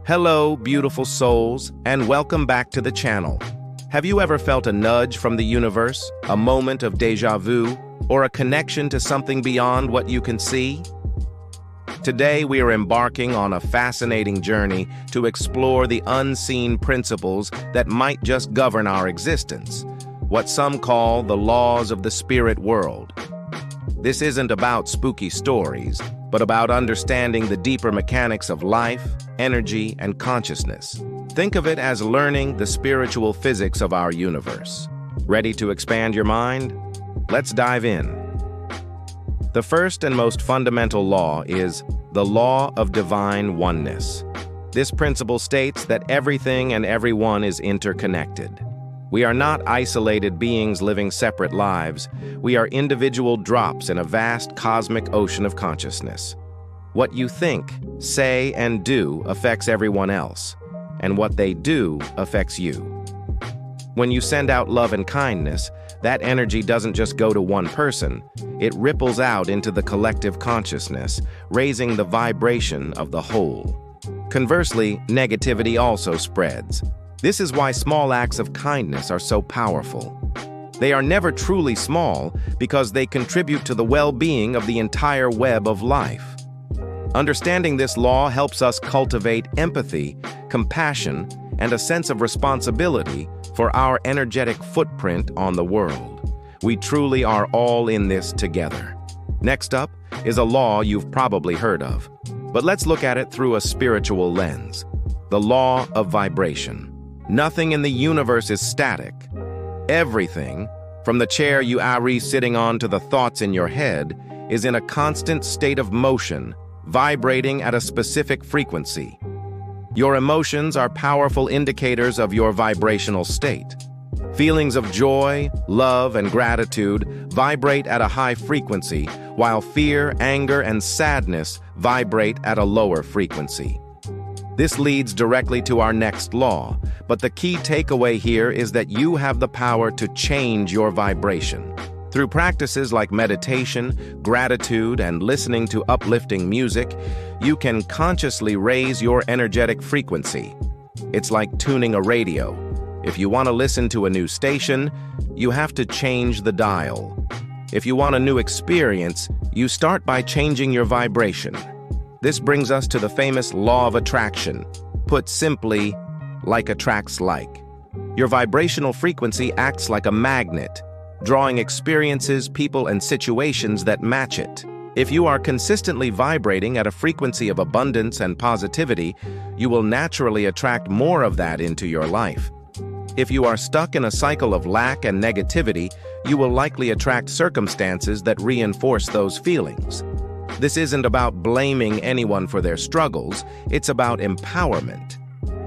Hello, beautiful souls, and welcome back to the channel. Have you ever felt a nudge from the universe, a moment of déjà vu, or a connection to something beyond what you can see? Today, we are embarking on a fascinating journey to explore the unseen principles that might just govern our existence, what some call the laws of the spirit world. This isn't about spooky stories, but about understanding the deeper mechanics of life, energy, and consciousness. Think of it as learning the spiritual physics of our universe. Ready to expand your mind? Let's dive in. The first and most fundamental law is the Law of Divine Oneness. This principle states that everything and everyone is interconnected. We are not isolated beings living separate lives. We are individual drops in a vast cosmic ocean of consciousness. What you think, say, and do affects everyone else, and what they do affects you. When you send out love and kindness, that energy doesn't just go to one person, it ripples out into the collective consciousness, raising the vibration of the whole. Conversely, negativity also spreads. This is why small acts of kindness are so powerful. They are never truly small because they contribute to the well-being of the entire web of life. Understanding this law helps us cultivate empathy, compassion, and a sense of responsibility for our energetic footprint on the world. We truly are all in this together. Next up is a law you've probably heard of, but let's look at it through a spiritual lens. The law of vibration. Nothing in the universe is static. Everything, from the chair you are sitting on to the thoughts in your head, is in a constant state of motion, vibrating at a specific frequency. Your emotions are powerful indicators of your vibrational state. Feelings of joy, love, and gratitude vibrate at a high frequency, while fear, anger, and sadness vibrate at a lower frequency. This leads directly to our next law, but the key takeaway here is that you have the power to change your vibration. Through practices like meditation, gratitude, and listening to uplifting music, you can consciously raise your energetic frequency. It's like tuning a radio. If you want to listen to a new station, you have to change the dial. If you want a new experience, you start by changing your vibration. This brings us to the famous law of attraction. Put simply, like attracts like. Your vibrational frequency acts like a magnet, drawing experiences, people, and situations that match it. If you are consistently vibrating at a frequency of abundance and positivity, you will naturally attract more of that into your life. If you are stuck in a cycle of lack and negativity, you will likely attract circumstances that reinforce those feelings. This isn't about blaming anyone for their struggles, it's about empowerment.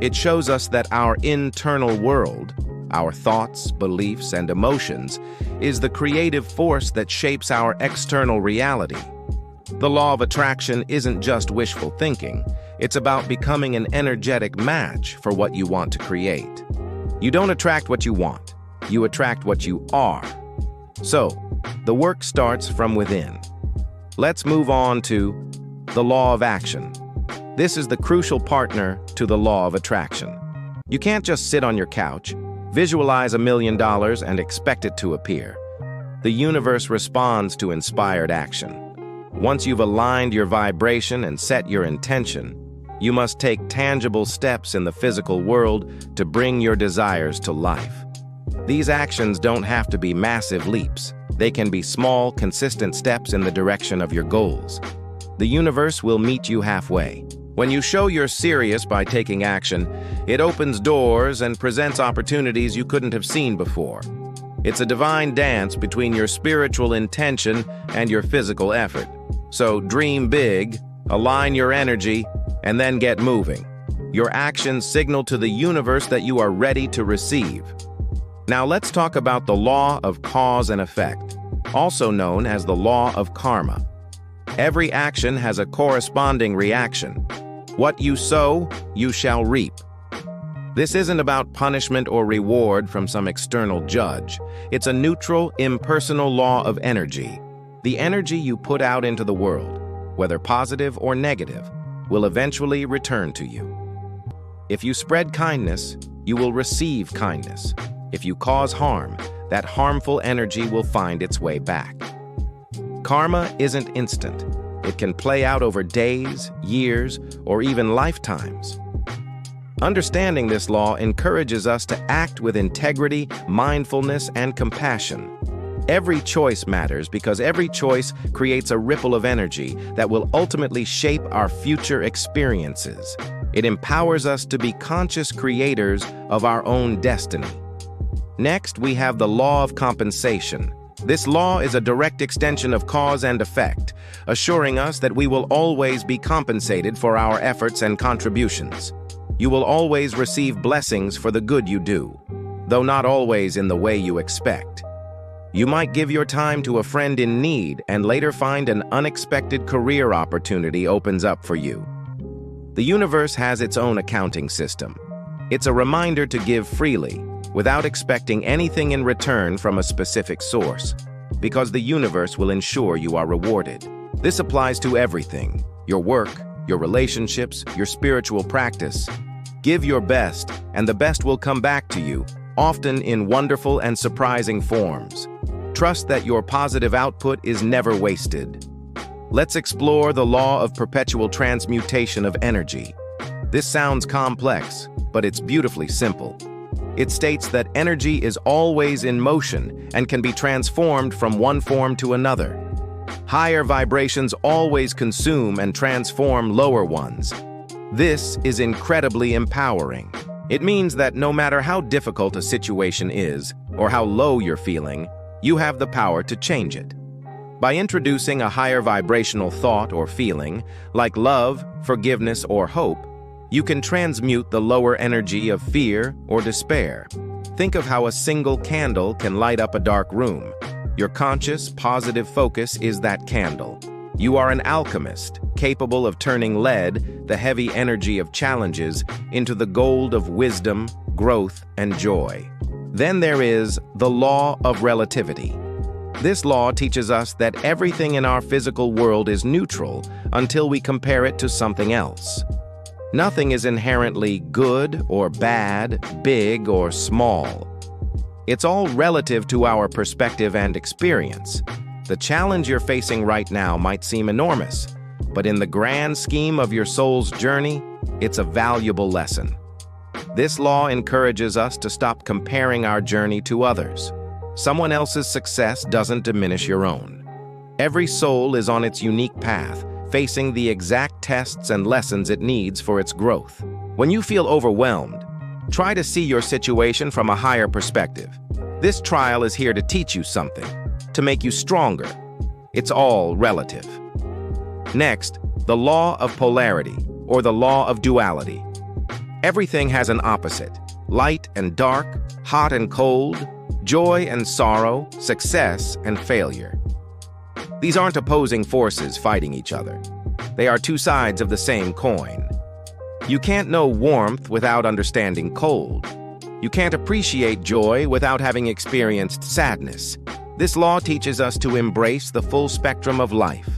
It shows us that our internal world, our thoughts, beliefs, and emotions, is the creative force that shapes our external reality. The law of attraction isn't just wishful thinking, it's about becoming an energetic match for what you want to create. You don't attract what you want, you attract what you are. So, the work starts from within. Let's move on to the law of action. This is the crucial partner to the law of attraction. You can't just sit on your couch, visualize $1 million, and expect it to appear. The universe responds to inspired action. Once you've aligned your vibration and set your intention, you must take tangible steps in the physical world to bring your desires to life. These actions don't have to be massive leaps. They can be small, consistent steps in the direction of your goals. The universe will meet you halfway. When you show you're serious by taking action, it opens doors and presents opportunities you couldn't have seen before. It's a divine dance between your spiritual intention and your physical effort. So dream big, align your energy, and then get moving. Your actions signal to the universe that you are ready to receive. Now let's talk about the law of cause and effect, also known as the law of karma. Every action has a corresponding reaction. What you sow, you shall reap. This isn't about punishment or reward from some external judge. It's a neutral, impersonal law of energy. The energy you put out into the world, whether positive or negative, will eventually return to you. If you spread kindness, you will receive kindness. If you cause harm, that harmful energy will find its way back. Karma isn't instant. It can play out over days, years, or even lifetimes. Understanding this law encourages us to act with integrity, mindfulness, and compassion. Every choice matters because every choice creates a ripple of energy that will ultimately shape our future experiences. It empowers us to be conscious creators of our own destiny. Next, we have the law of compensation. This law is a direct extension of cause and effect, assuring us that we will always be compensated for our efforts and contributions. You will always receive blessings for the good you do, though not always in the way you expect. You might give your time to a friend in need and later find an unexpected career opportunity opens up for you. The universe has its own accounting system. It's a reminder to give freely, without expecting anything in return from a specific source, because the universe will ensure you are rewarded. This applies to everything: your work, your relationships, your spiritual practice. Give your best, and the best will come back to you, often in wonderful and surprising forms. Trust that your positive output is never wasted. Let's explore the law of perpetual transmutation of energy. This sounds complex, but it's beautifully simple. It states that energy is always in motion and can be transformed from one form to another. Higher vibrations always consume and transform lower ones. This is incredibly empowering. It means that no matter how difficult a situation is, or how low you're feeling, you have the power to change it. By introducing a higher vibrational thought or feeling, like love, forgiveness, or hope, you can transmute the lower energy of fear or despair. Think of how a single candle can light up a dark room. Your conscious, positive focus is that candle. You are an alchemist, capable of turning lead, the heavy energy of challenges, into the gold of wisdom, growth, and joy. Then there is the law of relativity. This law teaches us that everything in our physical world is neutral until we compare it to something else. Nothing is inherently good or bad, big or small. It's all relative to our perspective and experience. The challenge you're facing right now might seem enormous, but in the grand scheme of your soul's journey, it's a valuable lesson. This law encourages us to stop comparing our journey to others. Someone else's success doesn't diminish your own. Every soul is on its unique path, facing the exact tests and lessons it needs for its growth. When you feel overwhelmed, try to see your situation from a higher perspective. This trial is here to teach you something, to make you stronger. It's all relative. Next, the law of polarity, or the law of duality. Everything has an opposite: light and dark, hot and cold, joy and sorrow, success and failure. These aren't opposing forces fighting each other. They are two sides of the same coin. You can't know warmth without understanding cold. You can't appreciate joy without having experienced sadness. This law teaches us to embrace the full spectrum of life.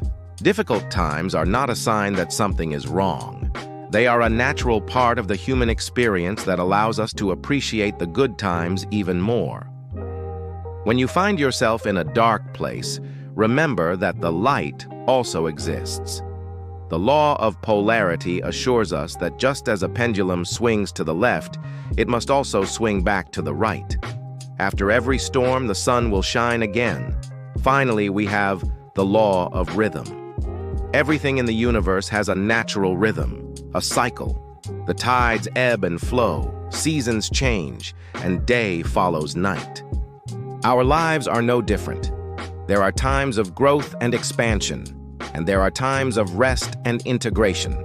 Difficult times are not a sign that something is wrong. They are a natural part of the human experience that allows us to appreciate the good times even more. When you find yourself in a dark place, remember that the light also exists. The law of polarity assures us that just as a pendulum swings to the left, it must also swing back to the right. After every storm, the sun will shine again. Finally, we have the law of rhythm. Everything in the universe has a natural rhythm, a cycle. The tides ebb and flow, seasons change, and day follows night. Our lives are no different. There are times of growth and expansion, and there are times of rest and integration.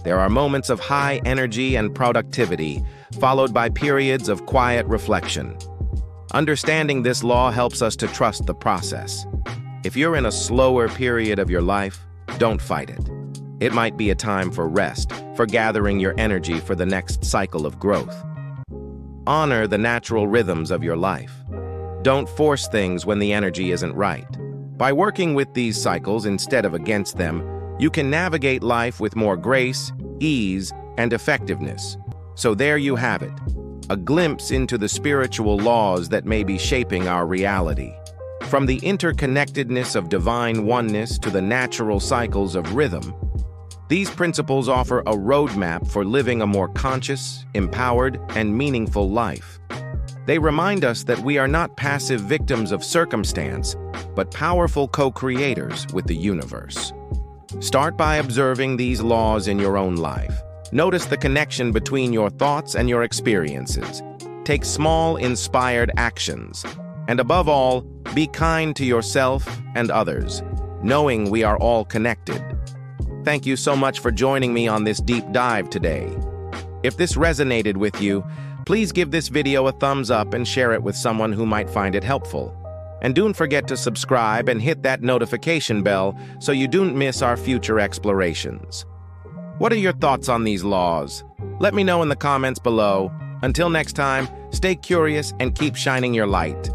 There are moments of high energy and productivity, followed by periods of quiet reflection. Understanding this law helps us to trust the process. If you're in a slower period of your life, don't fight it. It might be a time for rest, for gathering your energy for the next cycle of growth. Honor the natural rhythms of your life. Don't force things when the energy isn't right. By working with these cycles instead of against them, you can navigate life with more grace, ease, and effectiveness. So there you have it, a glimpse into the spiritual laws that may be shaping our reality. From the interconnectedness of divine oneness to the natural cycles of rhythm, these principles offer a roadmap for living a more conscious, empowered, and meaningful life. They remind us that we are not passive victims of circumstance, but powerful co-creators with the universe. Start by observing these laws in your own life. Notice the connection between your thoughts and your experiences. Take small, inspired actions. And above all, be kind to yourself and others, knowing we are all connected. Thank you so much for joining me on this deep dive today. If this resonated with you, please give this video a thumbs up and share it with someone who might find it helpful. And don't forget to subscribe and hit that notification bell so you don't miss our future explorations. What are your thoughts on these laws? Let me know in the comments below. Until next time, stay curious and keep shining your light.